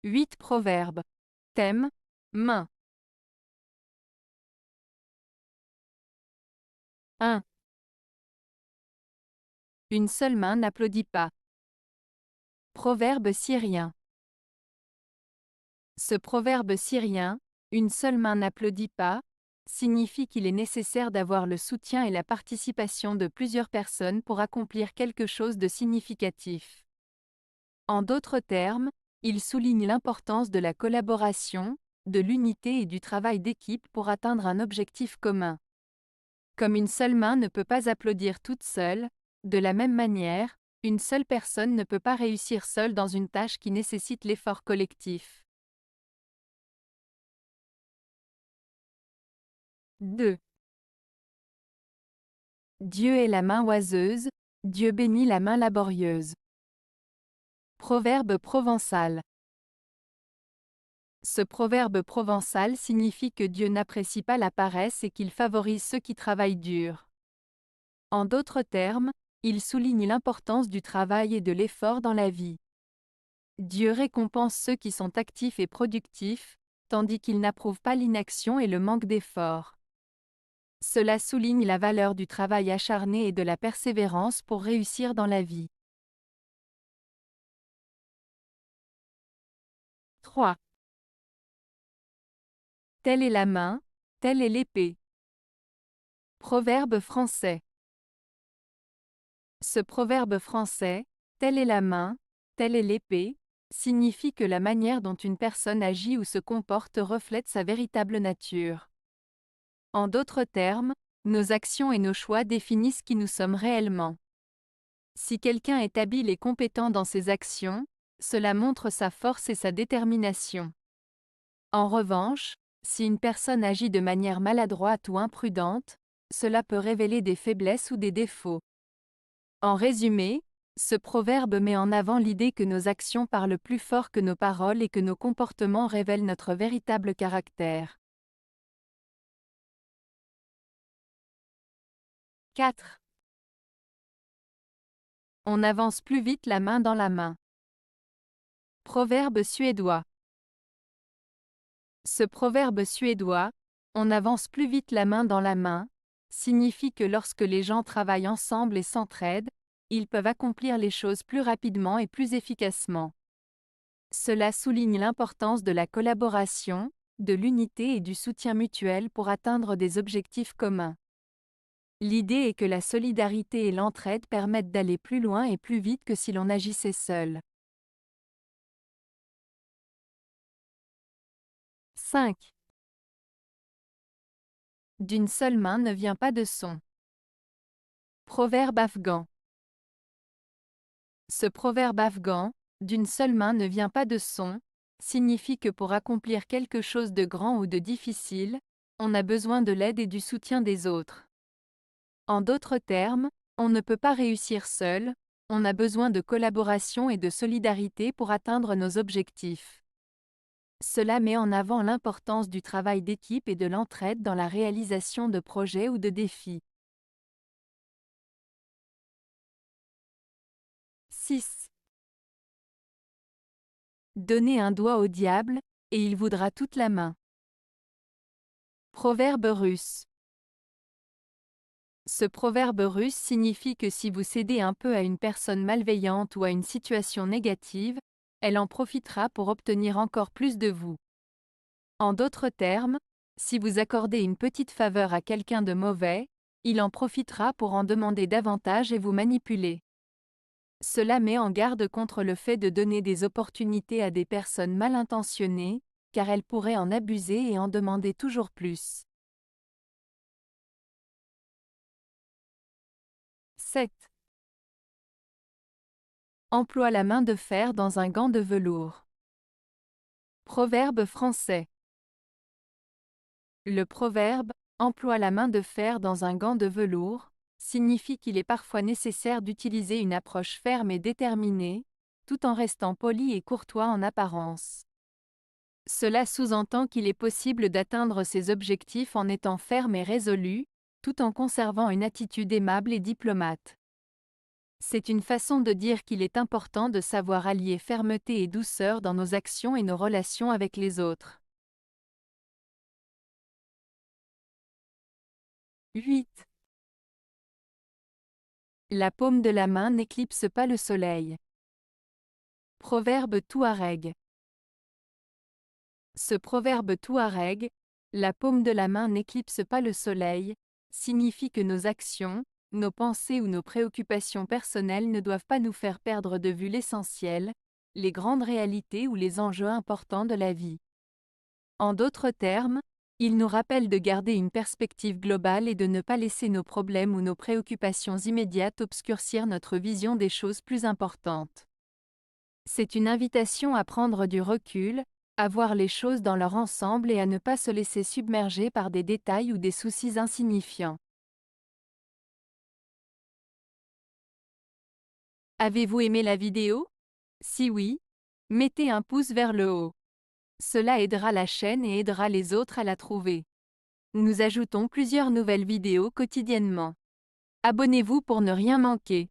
8 proverbes. Thème, main. 1. Une seule main n'applaudit pas. Proverbe syrien. Ce proverbe syrien, une seule main n'applaudit pas, signifie qu'il est nécessaire d'avoir le soutien et la participation de plusieurs personnes pour accomplir quelque chose de significatif. En d'autres termes, il souligne l'importance de la collaboration, de l'unité et du travail d'équipe pour atteindre un objectif commun. Comme une seule main ne peut pas applaudir toute seule, de la même manière, une seule personne ne peut pas réussir seule dans une tâche qui nécessite l'effort collectif. 2. Dieu est la main oiseuse, Dieu bénit la main laborieuse. Proverbe provençal. Ce proverbe provençal signifie que Dieu n'apprécie pas la paresse et qu'il favorise ceux qui travaillent dur. En d'autres termes, il souligne l'importance du travail et de l'effort dans la vie. Dieu récompense ceux qui sont actifs et productifs, tandis qu'il n'approuve pas l'inaction et le manque d'effort. Cela souligne la valeur du travail acharné et de la persévérance pour réussir dans la vie. 3. Telle est la main, telle est l'épée. Proverbe français. Ce proverbe français, telle est la main, telle est l'épée, signifie que la manière dont une personne agit ou se comporte reflète sa véritable nature. En d'autres termes, nos actions et nos choix définissent qui nous sommes réellement. Si quelqu'un est habile et compétent dans ses actions, cela montre sa force et sa détermination. En revanche, si une personne agit de manière maladroite ou imprudente, cela peut révéler des faiblesses ou des défauts. En résumé, ce proverbe met en avant l'idée que nos actions parlent plus fort que nos paroles et que nos comportements révèlent notre véritable caractère. 4. On avance plus vite la main dans la main. Proverbe suédois. Ce proverbe suédois, on avance plus vite la main dans la main, signifie que lorsque les gens travaillent ensemble et s'entraident, ils peuvent accomplir les choses plus rapidement et plus efficacement. Cela souligne l'importance de la collaboration, de l'unité et du soutien mutuel pour atteindre des objectifs communs. L'idée est que la solidarité et l'entraide permettent d'aller plus loin et plus vite que si l'on agissait seul. 5. D'une seule main ne vient pas de son. Proverbe afghan. Ce proverbe afghan, d'une seule main ne vient pas de son, signifie que pour accomplir quelque chose de grand ou de difficile, on a besoin de l'aide et du soutien des autres. En d'autres termes, on ne peut pas réussir seul, on a besoin de collaboration et de solidarité pour atteindre nos objectifs. Cela met en avant l'importance du travail d'équipe et de l'entraide dans la réalisation de projets ou de défis. 6. Donnez un doigt au diable, et il voudra toute la main. Proverbe russe. Ce proverbe russe signifie que si vous cédez un peu à une personne malveillante ou à une situation négative, elle en profitera pour obtenir encore plus de vous. En d'autres termes, si vous accordez une petite faveur à quelqu'un de mauvais, il en profitera pour en demander davantage et vous manipuler. Cela met en garde contre le fait de donner des opportunités à des personnes mal intentionnées, car elles pourraient en abuser et en demander toujours plus. 7. Emploie la main de fer dans un gant de velours. Proverbe français. Le proverbe « emploie la main de fer dans un gant de velours » signifie qu'il est parfois nécessaire d'utiliser une approche ferme et déterminée, tout en restant poli et courtois en apparence. Cela sous-entend qu'il est possible d'atteindre ses objectifs en étant ferme et résolu, tout en conservant une attitude aimable et diplomate. C'est une façon de dire qu'il est important de savoir allier fermeté et douceur dans nos actions et nos relations avec les autres. 8. La paume de la main n'éclipse pas le soleil. Proverbe touareg. Ce proverbe touareg, la paume de la main n'éclipse pas le soleil, signifie que nos actions, nos pensées ou nos préoccupations personnelles ne doivent pas nous faire perdre de vue l'essentiel, les grandes réalités ou les enjeux importants de la vie. En d'autres termes, il nous rappelle de garder une perspective globale et de ne pas laisser nos problèmes ou nos préoccupations immédiates obscurcir notre vision des choses plus importantes. C'est une invitation à prendre du recul, à voir les choses dans leur ensemble et à ne pas se laisser submerger par des détails ou des soucis insignifiants. Avez-vous aimé la vidéo? Si oui, mettez un pouce vers le haut. Cela aidera la chaîne et aidera les autres à la trouver. Nous ajoutons plusieurs nouvelles vidéos quotidiennement. Abonnez-vous pour ne rien manquer.